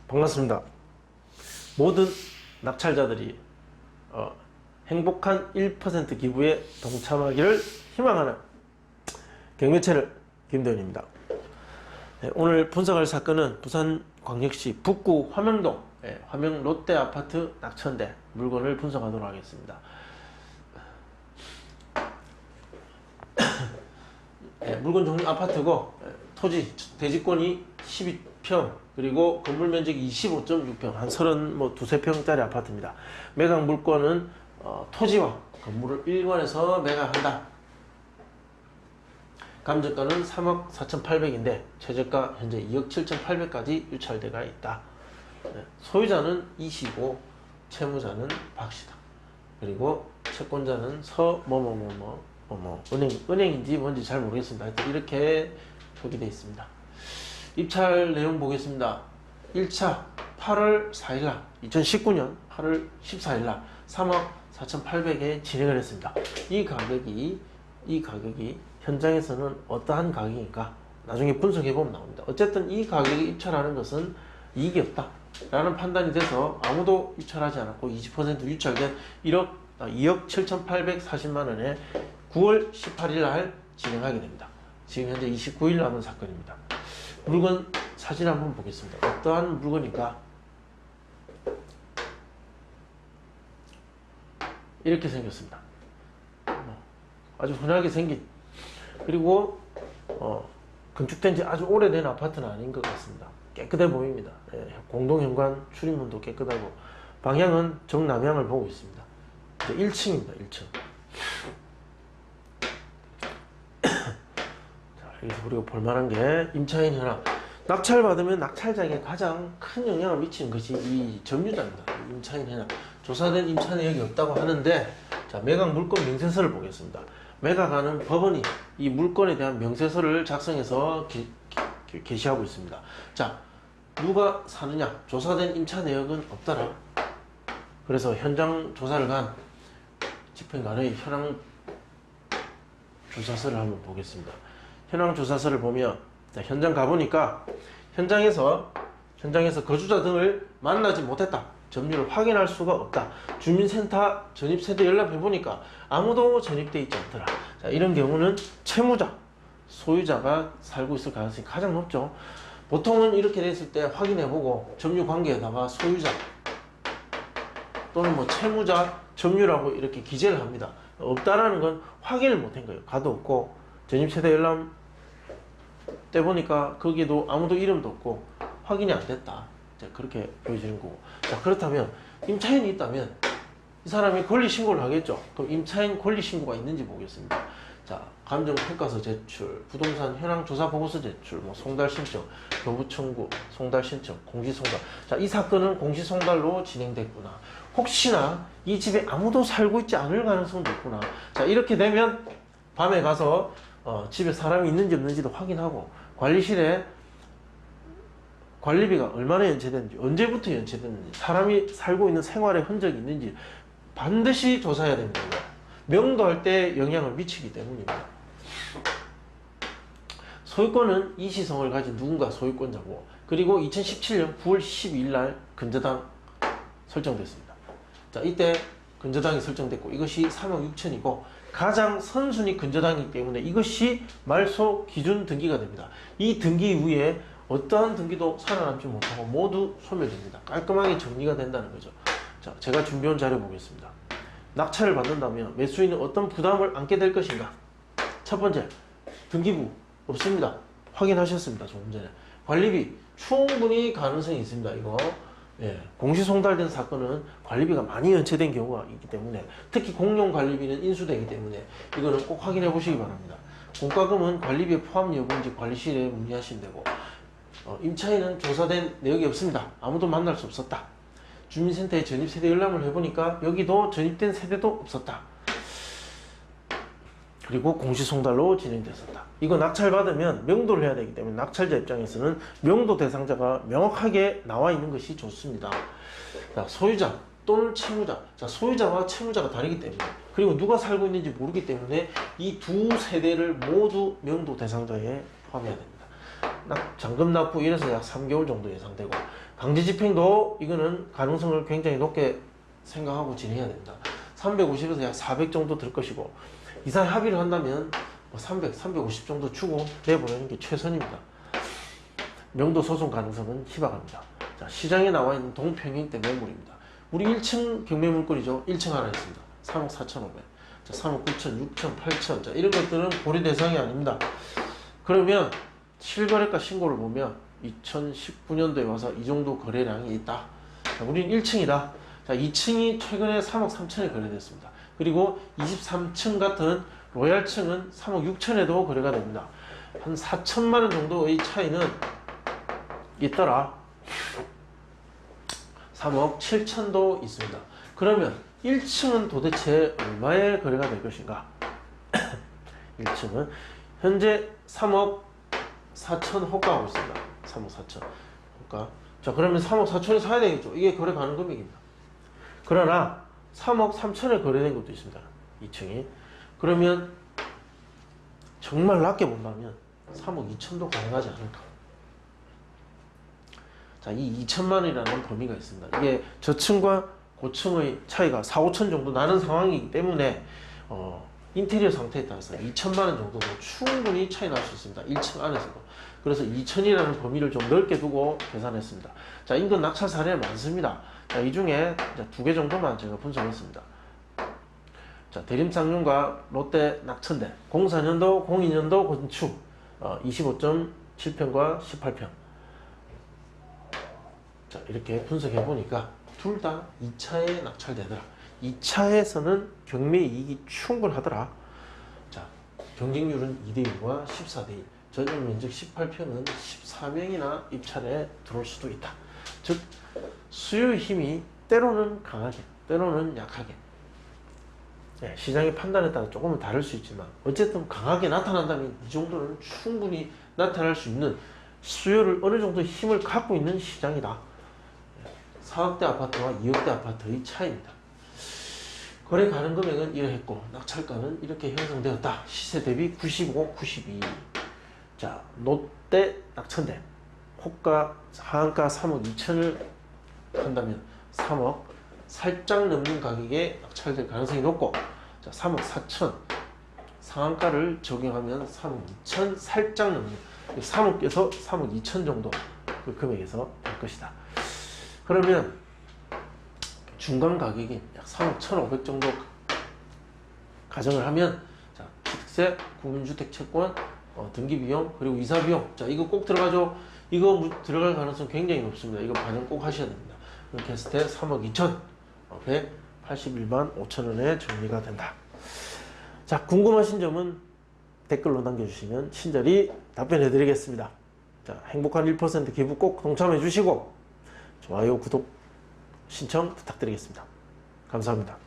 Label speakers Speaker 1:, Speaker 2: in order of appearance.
Speaker 1: 반갑습니다. 모든 낙찰자들이 행복한 1% 기부에 동참하기를 희망하는 경매채널 김도현입니다. 네, 오늘 분석할 사건은 부산광역시 북구 화명동 화명 롯데아파트 낙천대 물건을 분석하도록 하겠습니다. 물건 종류 아파트고 토지 대지권이 12평 그리고 건물 면적이 25.6평 한 32평짜리 아파트입니다. 매각 물건은 토지와 건물을 일관해서 매각한다. 감정가는 3억 4,800인데 최저가 현재 2억 7,800까지 유찰되어 있다. 소유자는 이시고 채무자는 박씨다. 그리고 채권자는 은행인지 뭔지 잘 모르겠습니다. 하여튼 이렇게 표기되어 있습니다. 입찰 내용 보겠습니다. 1차 8월 4일날 2019년 8월 14일날 3억 4,800에 진행을 했습니다. 이 가격이 현장에서는 어떠한 가격인가 나중에 분석해보면 나옵니다. 어쨌든 이 가격에 입찰하는 것은 이익이 없다 라는 판단이 돼서 아무도 입찰하지 않았고 20% 유찰된 2억 7,840만원에 9월 18일날 진행하게 됩니다. 지금 현재 29일 남은 사건입니다. 물건 사진 한번 보겠습니다. 어떠한 물건인가? 이렇게 생겼습니다. 아주 흔하게 생긴, 그리고 건축된 지 아주 오래된 아파트는 아닌 것 같습니다. 깨끗해 보입니다. 공동현관 출입문도 깨끗하고 방향은 정남향을 보고 있습니다. 1층입니다. 1층. 여기서 우리가 볼만한 게 임차인 현황. 낙찰받으면 낙찰자에게 가장 큰 영향을 미치는 것이 이 점유자입니다. 임차인 현황. 조사된 임차 내역이 없다고 하는데, 자, 매각 물건 명세서를 보겠습니다. 매각하는 법원이 이 물건에 대한 명세서를 작성해서 게시하고 있습니다. 자, 누가 사느냐? 조사된 임차 내역은 없더라. 그래서 현장 조사를 간 집행관의 현황 조사서를 한번 보겠습니다. 현황 조사서를 보면, 자, 현장 가보니까 현장에서 거주자 등을 만나지 못했다. 점유를 확인할 수가 없다. 주민센터 전입세대 연락해보니까 아무도 전입되어 있지 않더라. 자, 이런 경우는 채무자, 소유자가 살고 있을 가능성이 가장 높죠. 보통은 이렇게 됐을 때 확인해보고 점유 관계에다가 소유자 또는 채무자, 점유라고 이렇게 기재를 합니다. 없다라는 건 확인을 못한 거예요. 가도 없고 전입세대 열람 때 보니까 거기에도 아무도 이름도 없고 확인이 안 됐다. 자, 그렇게 보여지는 거고. 자, 그렇다면 임차인이 있다면 이 사람이 권리신고를 하겠죠. 그럼 임차인 권리신고가 있는지 보겠습니다. 자, 감정평가서 제출, 부동산 현황조사 보고서 제출, 송달신청, 거부청구, 송달신청, 공시송달. 자, 이 사건은 공시송달로 진행됐구나. 혹시나 이 집에 아무도 살고 있지 않을 가능성도 있구나. 자, 이렇게 되면 밤에 가서 집에 사람이 있는지 없는지도 확인하고, 관리실에 관리비가 얼마나 연체됐는지, 언제부터 연체됐는지, 사람이 살고 있는 생활의 흔적이 있는지 반드시 조사해야 됩니다. 명도할 때 영향을 미치기 때문입니다. 소유권은 이시성을 가진 누군가 소유권자고, 그리고 2017년 9월 12일 날 근저당 설정됐습니다. 자, 이때 근저당이 설정됐고 이것이 3억 6천이고 가장 선순위 근저당이기 때문에 이것이 말소 기준 등기가 됩니다. 이 등기 이후에 어떠한 등기도 살아남지 못하고 모두 소멸됩니다. 깔끔하게 정리가 된다는 거죠. 자, 제가 준비한 자료 보겠습니다. 낙찰을 받는다면 매수인은 어떤 부담을 안게 될 것인가? 첫 번째, 등기부 없습니다. 확인하셨습니다. 조금 전에. 관리비 충분히 가능성이 있습니다. 이거 공시송달된 사건은 관리비가 많이 연체된 경우가 있기 때문에, 특히 공용관리비는 인수되기 때문에 이거는 꼭 확인해 보시기 바랍니다. 공과금은 관리비에 포함 여부인지 관리실에 문의하시면 되고, 임차인은 조사된 내역이 없습니다. 아무도 만날 수 없었다. 주민센터에 전입세대 열람을 해보니까 여기도 전입된 세대도 없었다. 그리고 공시송달로 진행됐었다. 이거 낙찰받으면 명도를 해야 되기 때문에 낙찰자 입장에서는 명도 대상자가 명확하게 나와 있는 것이 좋습니다. 자, 소유자 또는 채무자. 자, 소유자와 채무자가 다르기 때문에, 그리고 누가 살고 있는지 모르기 때문에 이 두 세대를 모두 명도 대상자에 포함해야 됩니다. 잔금 납부 이래서 약 3개월 정도 예상되고, 강제 집행도 이거는 가능성을 굉장히 높게 생각하고 진행해야 됩니다. 350에서 약 400 정도 들 것이고, 이사 합의를 한다면 뭐 300, 350 정도 주고 내보내는 게 최선입니다. 명도 소송 가능성은 희박합니다. 자, 시장에 나와 있는 동평형대 매물입니다. 우리 1층 경매 물건이죠. 1층 하나 있습니다. 3억 4,500. 자, 3억 9천, 6천, 8천. 자, 이런 것들은 고려 대상이 아닙니다. 그러면 실거래가 신고를 보면 2019년도에 와서 이 정도 거래량이 있다. 자, 우리는 1층이다. 자, 2층이 최근에 3억 3천에 거래됐습니다. 그리고 23층 같은 로얄층은 3억 6천에도 거래가 됩니다. 한 4천만 원 정도의 차이는 있더라. 3억 7천도 있습니다. 그러면 1층은 도대체 얼마에 거래가 될 것인가? 1층은 현재 3억 4천 호가하고 있습니다. 3억 4천 호가. 자, 그러면 3억 4천에 사야 되겠죠. 이게 거래 가능 금액입니다. 그러나 3억 3천에 거래된 것도 있습니다. 2층이. 그러면 정말 낮게 본다면 3억 2천도 가능하지 않을까. 자, 이 2천만 원이라는 범위가 있습니다. 이게 저층과 고층의 차이가 4, 5천 정도 나는 상황이기 때문에 인테리어 상태에 따라서 2천만 원 정도도 충분히 차이 날 수 있습니다. 1층 안에서도. 그래서 2천이라는 범위를 좀 넓게 두고 계산했습니다. 자, 인근 낙찰 사례 많습니다. 자, 이 중에 2개 정도만 제가 분석했습니다. 자, 대림쌍용과 롯데 낙천대 04년도 02년도 건축 25.7평과 18평. 자, 이렇게 분석해 보니까 둘 다 2차에 낙찰되더라. 2차에서는 경매 이익이 충분하더라. 자, 경쟁률은 2대1과 14대1. 전용 면적 18평은 14명이나 입찰에 들어올 수도 있다. 즉, 수요의 힘이 때로는 강하게, 때로는 약하게. 네, 시장의 판단에 따라 조금은 다를 수 있지만 어쨌든 강하게 나타난다면 이 정도는 충분히 나타날 수 있는 수요를 어느 정도 힘을 갖고 있는 시장이다. 4억대 아파트와 2억대 아파트의 차이입니다. 거래 가능 금액은 이러했고 낙찰가는 이렇게 형성되었다. 시세 대비 95, 92. 자, 롯데 낙천대 호가 하한가 3억 2천을 한다면 3억 살짝 넘는 가격에 낙찰될 가능성이 높고, 자, 3억 4천 상한가를 적용하면 3억 2천 살짝 넘는 3억에서 3억 2천 정도 그 금액에서 될 것이다. 그러면 중간 가격이 약 3억 1,500 정도 가정을 하면, 자, 취득세, 국민주택 채권, 등기비용, 그리고 이사비용. 자, 이거 꼭 들어가죠. 이거 들어갈 가능성 굉장히 높습니다. 이거 반영 꼭 하셔야 됩니다. 이렇게 했을 때 3억 2천 181만 5천 원에 정리가 된다. 자, 궁금하신 점은 댓글로 남겨주시면 친절히 답변해 드리겠습니다. 자, 행복한 1% 기부 꼭 동참해 주시고 좋아요, 구독, 신청 부탁드리겠습니다. 감사합니다.